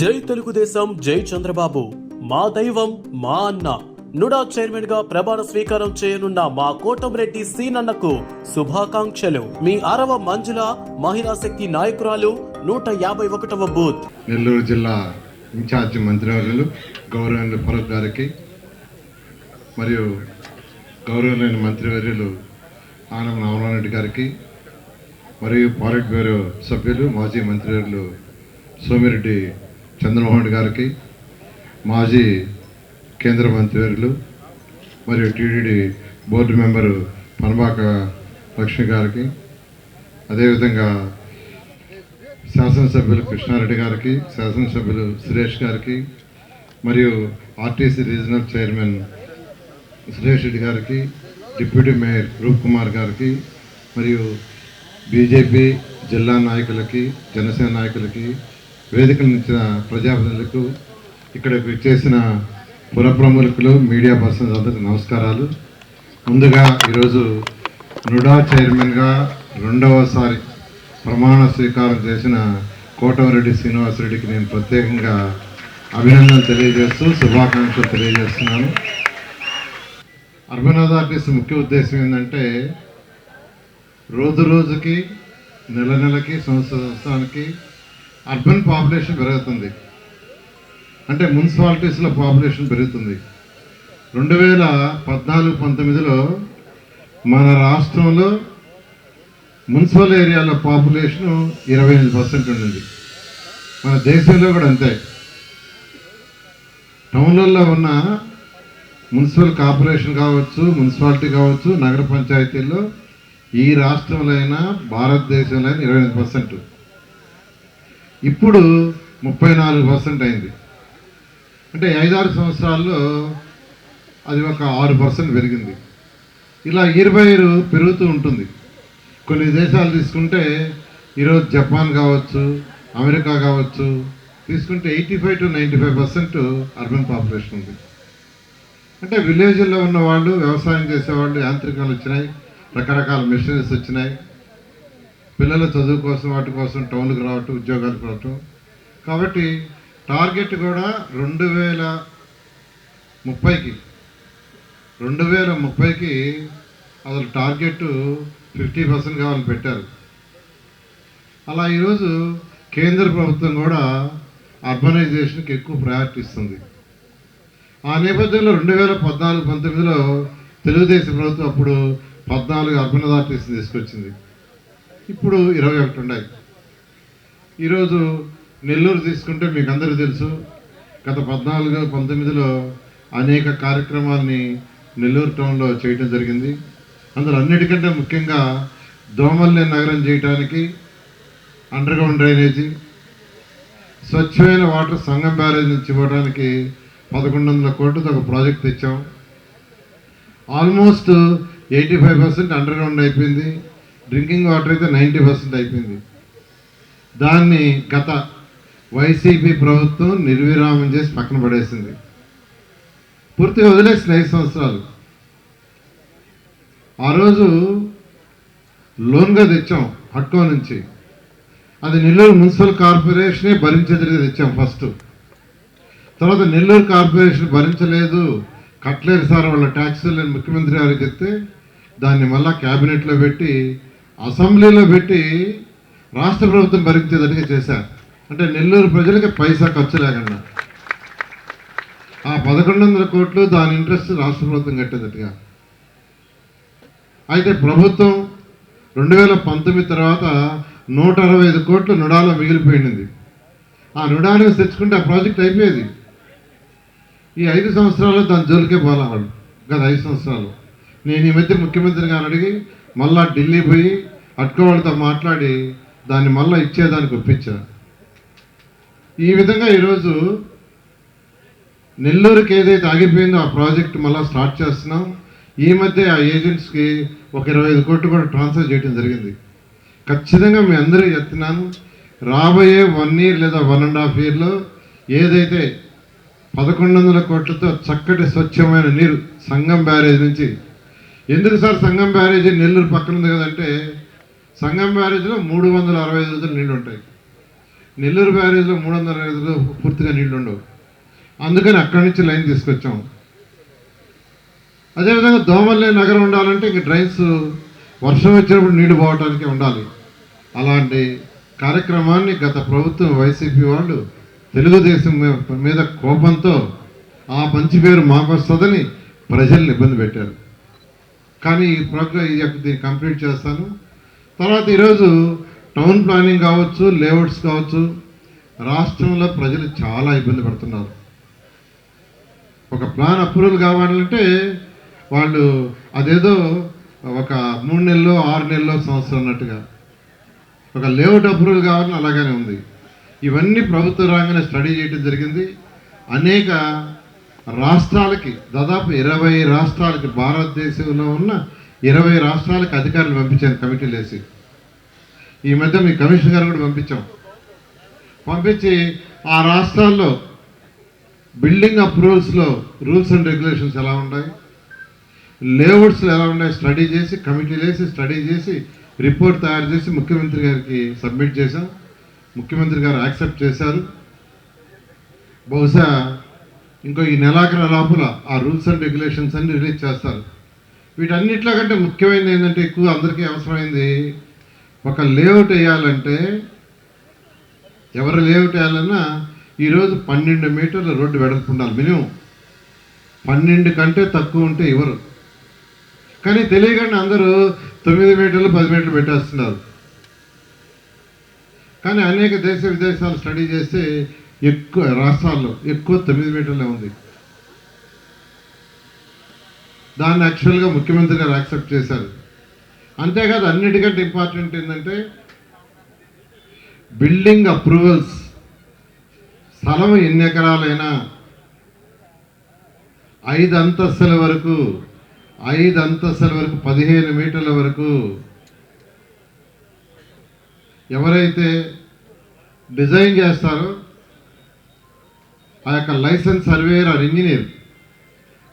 జై తెలుగుదేశం, జై చంద్రబాబు, మా దైవం మా అన్న. నుడా చైర్మన్ గా ప్రమాణ స్వీకారం చేయనున్న మా కోటంరెడ్డి సీనన్నకు శుభాకాంక్షలు. మీ 6వ మంజుల మహిళా శక్తి నాయకురాలు, 151వ బూత్. నెల్లూరు జిల్లా ఇన్ఛార్జి మంత్రివర్యులు గౌరవనీయులు భరత్ గారికి మరియు గౌరవనీయ మంత్రివర్యులు ఆనం రామనారాయణ గారికి మరియు పాలిట్ బ్యూరో సభ్యులు మాజీ మంత్రివర్యులు సోమిరెడ్డి చంద్రమోహన్ గారికి, మాజీ కేంద్ర మంత్రివర్యులు మరియు TTD board member Panabaka Lakshmi గారికి, అదేవిధంగా శాసనసభ్యులు కృష్ణారెడ్డి గారికి, శాసనసభ్యులు సురేష్ గారికి మరియు RTC regional chairman Suresh Reddy గారికి, డిప్యూటీ మేయర్ రూప్ కుమార్ గారికి మరియు బీజేపీ జిల్లా నాయకులకి, జనసేన నాయకులకి, వేదికలు ఇచ్చిన ప్రజాప్రతినిధులకు, ఇక్కడికి చేసిన పురప్రముఖులు, మీడియా పర్సన్స్ అందరికీ నమస్కారాలు. ముందుగా ఈరోజు నుడా చైర్మన్గా రెండవసారి ప్రమాణ స్వీకారం చేసిన కోటంరెడ్డి శ్రీనివాసరెడ్డికి నేను ప్రత్యేకంగా అభినందనలు తెలియజేస్తూ శుభాకాంక్షలు తెలియజేస్తున్నాను. అర్బన్ అథారిటీస్ ముఖ్య ఉద్దేశం ఏంటంటే రోజు రోజుకి, నెల నెలకి, సంవత్సరానికి అర్బన్ పాపులేషన్ పెరుగుతుంది. అంటే మున్సిపాలిటీస్లో పాపులేషన్ పెరుగుతుంది. 2014-19లో మన రాష్ట్రంలో మున్సిపల్ ఏరియాలో పాపులేషన్ 28% ఉండింది. మన దేశంలో కూడా అంతే. టౌన్లలో ఉన్న మున్సిపల్ కార్పొరేషన్ కావచ్చు, మున్సిపాలిటీ కావచ్చు, నగర పంచాయతీల్లో ఈ రాష్ట్రంలో అయినా భారతదేశంలో అయినా 28%. ఇప్పుడు 34% అయింది. అంటే 5-6 సంవత్సరాల్లో అది ఒక 6% పెరిగింది. ఇలా 20 పెరుగుతూ ఉంటుంది. కొన్ని దేశాలు తీసుకుంటే ఈరోజు జపాన్ కావచ్చు, అమెరికా కావచ్చు తీసుకుంటే 85-95% అర్బన్ పాపులేషన్ ఉంది. అంటే విలేజ్లో ఉన్న వాళ్ళు, వ్యవసాయం చేసేవాళ్ళు, యాంత్రికాలు వచ్చినాయి, రకరకాల మిషనరీస్ వచ్చినాయి, పిల్లల చదువు కోసం వాటి కోసం టౌన్కి రావటం, ఉద్యోగాలకు రావటం. కాబట్టి టార్గెట్ కూడా 2030కి అసలు టార్గెట్ 50% కావాలని పెట్టారు. అలా ఈరోజు కేంద్ర ప్రభుత్వం కూడా అర్బనైజేషన్కి ఎక్కువ ప్రయారిటీ ఇస్తుంది. ఆ నేపథ్యంలో 2014-19లో తెలుగుదేశం ప్రభుత్వం అప్పుడు 14 అర్బన్ అథారిటీస్ తీసుకొచ్చింది. ఇప్పుడు 21 ఉన్నాయి. ఈరోజు నెల్లూరు తీసుకుంటే మీకు అందరికీ తెలుసు, గత 14-19లో అనేక కార్యక్రమాలని నెల్లూరు టౌన్లో చేయడం జరిగింది. అందులో అన్నిటికంటే ముఖ్యంగా దోమల్ని నగరం చేయడానికి అండర్గ్రౌండ్ డ్రైనేజీ, స్వచ్ఛమైన వాటర్ సంగం బ్యారేజ్ నుంచి ఇవ్వడానికి 1100 కోట్లతో ఒక ప్రాజెక్ట్ తెచ్చాం. ఆల్మోస్ట్ 85% అండర్గ్రౌండ్ అయిపోయింది. డ్రింకింగ్ వాటర్ అయితే 90% అయిపోయింది. దాన్ని గత వైసీపీ ప్రభుత్వం నిర్విరామం చేసి పక్కన పడేసింది. పూర్తిగా వదిలేసిన 5 సంవత్సరాలు. ఆ రోజు లోన్గా తెచ్చాం హట్కో నుంచి. అది నెల్లూరు మున్సిపల్ కార్పొరేషనే భరించేదిగా తెచ్చాం ఫస్ట్. తర్వాత నెల్లూరు కార్పొరేషన్ భరించలేదు, కట్టలేరు సార్ వాళ్ళ ట్యాక్సులు అని ముఖ్యమంత్రి గారికి చెప్తే దాన్ని మళ్ళా క్యాబినెట్లో పెట్టి, అసెంబ్లీలో పెట్టి రాష్ట్ర ప్రభుత్వం భరించేదట్టుగా చేశారు. అంటే నెల్లూరు ప్రజలకి పైసా ఖర్చు లేకుండా ఆ 1100 కోట్లు దాని ఇంట్రెస్ట్ రాష్ట్ర ప్రభుత్వం కట్టేదట్టుగా. అయితే ప్రభుత్వం 2019 తర్వాత 165 కోట్లు నుడాలో మిగిలిపోయింది. ఆ నుడాని తెచ్చుకుంటే ఆ ప్రాజెక్ట్ అయిపోయేది. ఈ 5 సంవత్సరాలు దాని జోలికే పోలేవాళ్ళు. గత 5 సంవత్సరాలు నేను ఈ మధ్య ముఖ్యమంత్రి గారిని అడిగి మళ్ళా ఢిల్లీ పోయి అట్టుకోవాళ్ళతో మాట్లాడి దాన్ని మళ్ళీ ఇచ్చేదానికి ఒప్పించా. ఈ విధంగా ఈరోజు నెల్లూరుకి ఏదైతే ఆగిపోయిందో ఆ ప్రాజెక్ట్ మళ్ళీ స్టార్ట్ చేస్తున్నాం. ఈ మధ్య ఆ ఏజెంట్స్కి ఒక 25 కోట్లు కూడా ట్రాన్స్ఫర్ చేయడం జరిగింది. ఖచ్చితంగా మీ అందరూ చెప్తున్నాను, రాబోయే 1 year లేదా 1.5 yearలో ఏదైతే 1100 కోట్లతో చక్కటి స్వచ్ఛమైన నీరు సంగం బ్యారేజ్ నుంచి. ఎందుకు సార్ సంగం బ్యారేజ్ నెల్లూరు పక్కన ఉంది కదంటే, సంగం బ్యారేజ్లో 365 రోజులు నీళ్ళు ఉంటాయి. నెల్లూరు బ్యారేజ్లో 350 పూర్తిగా నీళ్లు ఉండవు. అందుకని అక్కడి నుంచి లైన్ తీసుకొచ్చాం. అదేవిధంగా దోమల్లే నగరం ఉండాలంటే ఇంక డ్రైన్స్ వర్షం వచ్చినప్పుడు నీళ్లు పోవటానికి ఉండాలి. అలాంటి కార్యక్రమాన్ని గత ప్రభుత్వం వైసీపీ వాళ్ళు తెలుగుదేశం మీద కోపంతో ఆ మంచి పేరు మాకు వస్తుందని ప్రజల్ని ఇబ్బంది పెట్టారు. కానీ ఈ దీన్ని కంప్లీట్ చేస్తాను. తర్వాత ఈరోజు టౌన్ ప్లానింగ్ కావచ్చు, లేఅవుట్స్ కావచ్చు, రాష్ట్రంలో ప్రజలు చాలా ఇబ్బంది పడుతున్నారు. ఒక ప్లాన్ అప్రూవల్ కావాలంటే వాళ్ళు అదేదో ఒక 3 నెలల్లో 6 నెలల్లో సంవత్సరం అన్నట్టుగా, ఒక లేఅవుట్ అప్రూవల్ కావాలని అలాగనే ఉంది. ఇవన్నీ ప్రభుత్వ రంగానే స్టడీ చేయడం జరిగింది. అనేక రాష్ట్రాలకి, దాదాపు 20 రాష్ట్రాలకి, భారతదేశంలో ఉన్న 20 రాష్ట్రాలకి అధికారులు పంపించాను కమిటీలు వేసి. ఈ మధ్య మీ కమిషనర్ గారు కూడా పంపించి ఆ రాష్ట్రాల్లో బిల్డింగ్ అప్రూవల్స్లో రూల్స్ అండ్ రెగ్యులేషన్స్ ఎలా ఉన్నాయి, లేఅవుట్స్లో ఎలా ఉన్నాయి స్టడీ చేసి, కమిటీలు వేసి స్టడీ చేసి రిపోర్ట్ తయారు చేసి ముఖ్యమంత్రి గారికి సబ్మిట్ చేశాం. ముఖ్యమంత్రి గారు యాక్సెప్ట్ చేశారు. బహుశా ఇంకో ఈ నెలాఖరు లోపల ఆ రూల్స్ అండ్ రెగ్యులేషన్స్ అన్ని రిలీజ్ చేస్తారు. వీటన్నిటిలో కంటే ముఖ్యమైనది ఏంటంటే, ఎక్కువ అందరికీ అవసరమైంది, ఒక లేఅవుట్ వేయాలంటే, ఎవరు లేఅవుట్ వేయాలన్నా ఈరోజు 12 మీటర్ల రోడ్డు వెడల్పు ఉండాలి మినిమం. 12 కంటే తక్కువ ఉంటే ఇవ్వరు. కానీ తెలియకుండా అందరూ 9 మీటర్లు 10 మీటర్లు పెట్టేస్తున్నారు. కానీ అనేక దేశ విదేశాలు స్టడీ చేస్తే ఎక్కువ రాష్ట్రాల్లో ఎక్కువ 9 మీటర్లే ఉంది. దాన్ని యాక్చువల్గా ముఖ్యమంత్రి గారు యాక్సెప్ట్ చేశారు. అంతేకాదు, అన్నిటికంటే ఇంపార్టెంట్ ఏంటంటే బిల్డింగ్ అప్రూవల్స్, స్థలం ఎన్ని ఎకరాలైనా 5 అంతస్తుల వరకు 15 మీటర్ల వరకు ఎవరైతే డిజైన్ చేస్తారో ఆ యొక్క లైసెన్స్ సర్వేయర్ ఆర్ ఇంజనీర్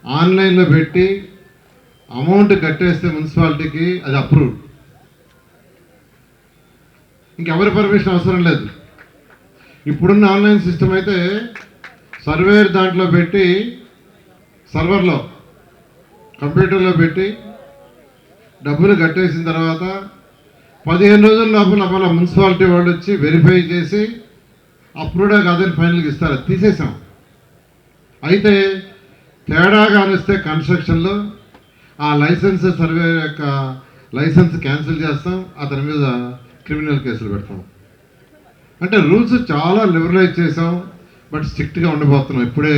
ఆన్లైన్లో పెట్టి అమౌంట్ కట్టేస్తే మున్సిపాలిటీకి అది అప్రూవ్డ్. ఇంకెవరి పర్మిషన్ అవసరం లేదు. ఇప్పుడున్న ఆన్లైన్ సిస్టమ్ అయితే సర్వేయర్ దాంట్లో పెట్టి, సర్వర్లో కంప్యూటర్లో పెట్టి డబ్బులు కట్టేసిన తర్వాత 15 రోజుల లోపల మన మున్సిపాలిటీ వాళ్ళు వచ్చి వెరిఫై చేసి అప్రూవ్డా కాదని ఫైనల్కి ఇస్తారు. తీసేసాం. అయితే తేడా కానిస్తే కన్స్ట్రక్షన్లో ఆ లైసెన్స్ సర్వే యొక్క లైసెన్స్ క్యాన్సిల్ చేస్తాం, అతని మీద క్రిమినల్ కేసులు పెడతాం. అంటే రూల్స్ చాలా లిబరలైజ్ చేసాం, బట్ స్ట్రిక్ట్గా ఉండబోతున్నాం. ఇప్పుడే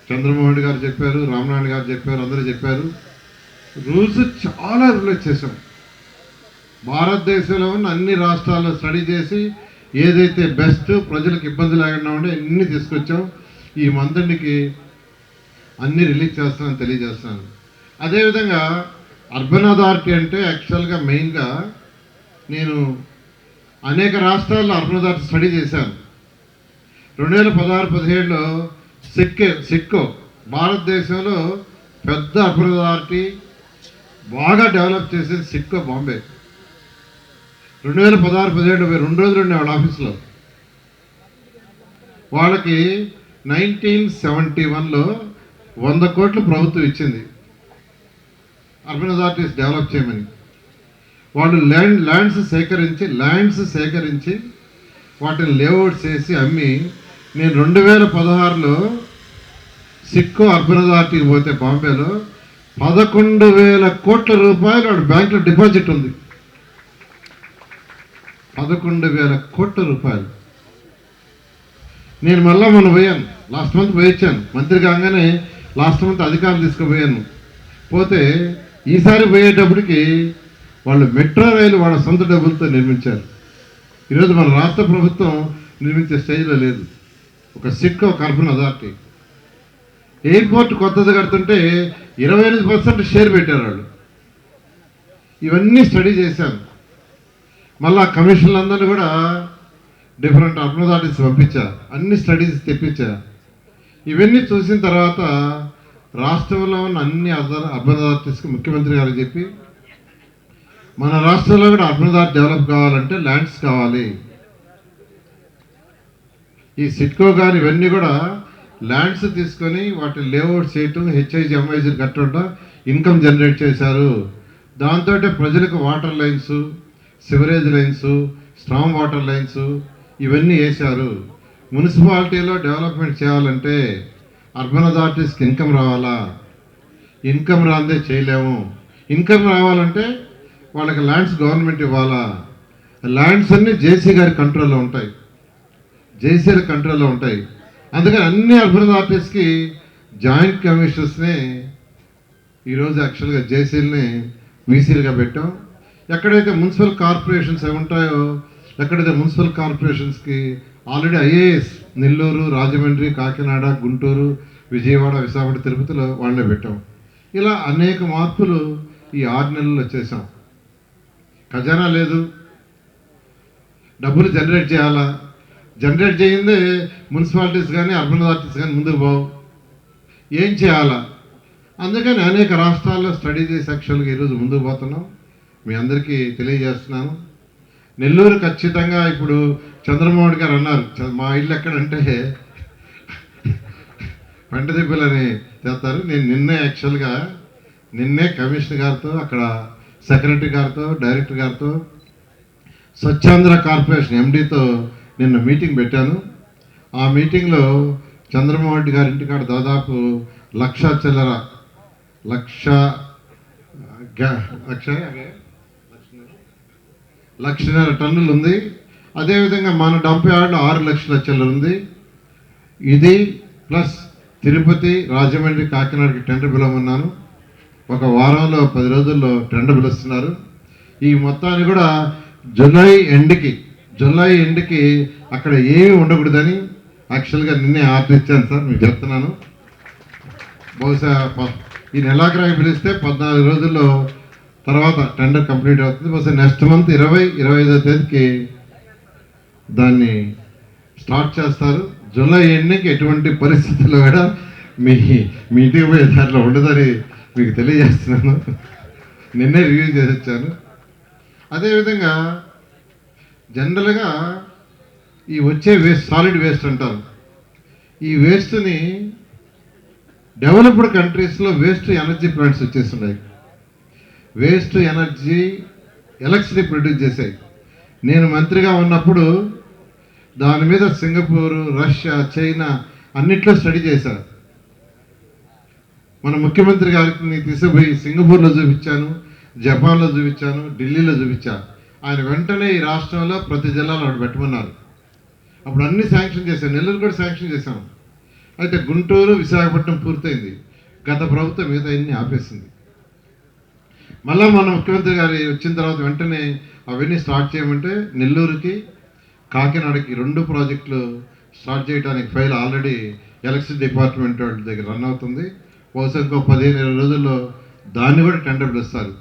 చంద్రమోహన్ గారు చెప్పారు, రామనారాయణ గారు చెప్పారు, అందరూ చెప్పారు. రూల్స్ చాలా లిబరలైజ్ చేసాం. భారతదేశంలో ఉన్న అన్ని రాష్ట్రాల్లో స్టడీ చేసి ఏదైతే బెస్ట్, ప్రజలకు ఇబ్బంది లేకుండా ఉండే అన్నీ తీసుకొచ్చాం. ఈ మంత్రికి అన్నీ రిలీజ్ చేస్తానని తెలియజేస్తాను. అదేవిధంగా అర్బన్ అథారిటీ అంటే యాక్చువల్గా మెయిన్గా నేను అనేక రాష్ట్రాల్లో అర్బన్ అథారిటీ స్టడీ చేశాను. 2016-17లో సిక్కో భారతదేశంలో పెద్ద అర్బన్ అథారిటీ బాగా డెవలప్ చేసేది సిక్కో బాంబే. 2016-17 2 రోజులు ఉండే వాళ్ళ ఆఫీస్లో. వాళ్ళకి 1971లో 100 కోట్లు ప్రభుత్వం ఇచ్చింది అర్బన్ అథారిటీస్ డెవలప్ చేయమని. వాళ్ళు ల్యాండ్స్ సేకరించి వాటిని లేఅవుట్స్ వేసి అమ్మి, నేను 2016లో సిక్కో అర్బన్ అథారిటీకి పోతే బాంబేలో 11,000 కోట్ల రూపాయలు వాడు బ్యాంకులో డిపాజిట్ ఉంది. 11,000 కోట్ల రూపాయలు. నేను మళ్ళీ మొన్న పోయాను, లాస్ట్ మంత్ పోయొచ్చాను. మంత్రి కాగానే లాస్ట్ మంత్ అధికారులు తీసుకుపోయాను. పోతే ఈసారి పోయేటప్పటికి వాళ్ళు మెట్రో రైలు వాళ్ళ సొంత డబ్బులతో నిర్మించారు. ఈరోజు మన రాష్ట్ర ప్రభుత్వం నిర్మించే స్టేజ్లో లేదు. ఒక సిక్కో అర్బన్ అథారిటీ. ఎయిర్పోర్ట్ కొత్తది కడుతుంటే 28% షేర్ పెట్టారు వాళ్ళు. ఇవన్నీ స్టడీ చేశాను. మళ్ళా కమిషన్లందరూ కూడా డిఫరెంట్ అర్బన్ అథారిటీస్ పంపించా, అన్ని స్టడీస్ తెప్పించా. ఇవన్నీ చూసిన తర్వాత రాష్ట్రంలో ఉన్న అన్ని అర్బన్ అథారిటీస్కి ముఖ్యమంత్రి గారు చెప్పి, మన రాష్ట్రంలో కూడా అర్బన్ అథారిటీ డెవలప్ కావాలంటే ల్యాండ్స్ కావాలి. ఈ సిట్కో కానీ ఇవన్నీ కూడా ల్యాండ్స్ తీసుకొని వాటి లేఅవుట్ చేయటం హెచ్ఐజీ ఎంఐజీ కట్టడం ఇన్కమ్ జనరేట్ చేశారు. దాంతో ప్రజలకు water lines, sewerage lines, strong water lines ఇవన్నీ వేశారు. మున్సిపాలిటీలో డెవలప్మెంట్ చేయాలంటే అర్బన్ అథారిటీస్కి ఇన్కమ్ రావాలా, ఇన్కమ్ రాందే చేయలేము. ఇన్కమ్ రావాలంటే వాళ్ళకి ల్యాండ్స్ గవర్నమెంట్ ఇవ్వాలా. ల్యాండ్స్ అన్నీ జేసీ గారి కంట్రోల్లో ఉంటాయి, జేసీల కంట్రోల్లో ఉంటాయి. అందుకని అన్ని అర్బన్ అథారిటీస్కి జాయింట్ కమిషనర్స్ని ఈరోజు యాక్చువల్గా జేసీలని వీసీలుగా పెట్టాం. ఎక్కడైతే మున్సిపల్ కార్పొరేషన్స్ అవి ఉంటాయో, ఎక్కడైతే మున్సిపల్ కార్పొరేషన్స్కి ఆల్రెడీ ఐఏఎస్ నెల్లూరు, రాజమండ్రి, కాకినాడ, గుంటూరు, విజయవాడ, విశాఖపట్నం, తిరుపతిలో వాళ్ళనే పెట్టాం. ఇలా అనేక మార్పులు ఈ 6 నెలల్లో చేశాం. ఖజానా లేదు, డబ్బులు జనరేట్ చేయాలా, జనరేట్ చేయిందే మున్సిపాలిటీస్ కానీ అర్బన్ అథారిటీస్ కానీ ముందుకు పోవు, ఏం చేయాలా. అందుకని అనేక రాష్ట్రాల్లో స్టడీ చేసి యాక్చువల్గా ఈరోజు ముందుకు పోతున్నాం. మీ అందరికీ తెలియజేస్తున్నాను. నెల్లూరు ఖచ్చితంగా ఇప్పుడు చంద్రమోహన్ గారు అన్నారు, మా ఇల్లు ఎక్కడంటే పెంటదిబ్బలని చేస్తారు. నేను నిన్నే కమిషనర్ గారితో, అక్కడ సెక్రటరీ గారితో, డైరెక్టర్ గారితో, స్వచ్ఛాంధ్ర కార్పొరేషన్ ఎండీతో నిన్న మీటింగ్ పెట్టాను. ఆ మీటింగ్లో చంద్రమోహన్ రెడ్డి గారి ఇంటికాడ దాదాపు 1,00,000 చిల్లర 1,50,000 టన్నులు ఉంది. అదేవిధంగా మన డంప్ యార్డ్లో 6 లక్షల చిల్లర ఉంది. ఇది ప్లస్ తిరుపతి, రాజమండ్రి, కాకినాడకి టెండర్ పిలవమన్నాను. ఒక వారంలో 10 రోజుల్లో టెండర్ పిలుస్తున్నారు. ఈ మొత్తాన్ని కూడా జూలై ఎండ్కి అక్కడ ఏమీ ఉండకూడదని యాక్చువల్గా నిన్నే ఆర్డర్ ఇచ్చాను సార్, మీకు చెప్తున్నాను. బహుశా ఈ నెలాఖరాకి పిలిస్తే 14 రోజుల్లో తర్వాత టెండర్ కంప్లీట్ అవుతుంది. బహుశా నెక్స్ట్ మంత్ 20-25వ తేదీకి దాన్ని స్టార్ట్ చేస్తారు. జూలై ఎండ్కి ఎటువంటి పరిస్థితుల్లో కూడా మీ ఇంటికి పోయే దాంట్లో ఉండదని మీకు తెలియజేస్తున్నాను. నిన్నే రివ్యూ చేసి వచ్చాను. అదేవిధంగా జనరల్గా ఈ వచ్చే వేస్ట్, సాలిడ్ వేస్ట్ అంటారు. ఈ వేస్ట్ని డెవలప్డ్ కంట్రీస్లో వేస్ట్ ఎనర్జీ ప్లాంట్స్ వచ్చేస్తున్నాయి. వేస్ట్ ఎనర్జీ ఎలక్ట్రిసిటీ ప్రొడ్యూస్ చేశాయి. నేను మంత్రిగా ఉన్నప్పుడు దాని మీద సింగపూరు, రష్యా, చైనా అన్నిట్లో స్టడీ చేశారు. మన ముఖ్యమంత్రి గారికి తీసుకుపోయి సింగపూర్లో చూపించాను, జపాన్లో చూపించాను, ఢిల్లీలో చూపించాను. ఆయన వెంటనే ఈ రాష్ట్రంలో ప్రతి జిల్లాలో అక్కడ పెట్టమన్నారు. అప్పుడు అన్ని శాంక్షన్ చేశాను, నెల్లూరు కూడా శాంక్షన్ చేశాం. అయితే గుంటూరు, విశాఖపట్నం పూర్తయింది. గత ప్రభుత్వం మీద అన్ని ఆపేసింది. మళ్ళీ మన ముఖ్యమంత్రి గారు వచ్చిన తర్వాత వెంటనే అవన్నీ స్టార్ట్ చేయమంటే నెల్లూరుకి, కాకినాడకి 2 ప్రాజెక్టులు స్టార్ట్ చేయడానికి ఫైల్ ఆల్రెడీ ఎలక్ట్రిసిటీ డిపార్ట్మెంట్ వాళ్ళ దగ్గర రన్ అవుతుంది. బహుశా ఇంకో 15-20 రోజుల్లో దాన్ని కూడా టెండర్ పిలుస్తారు.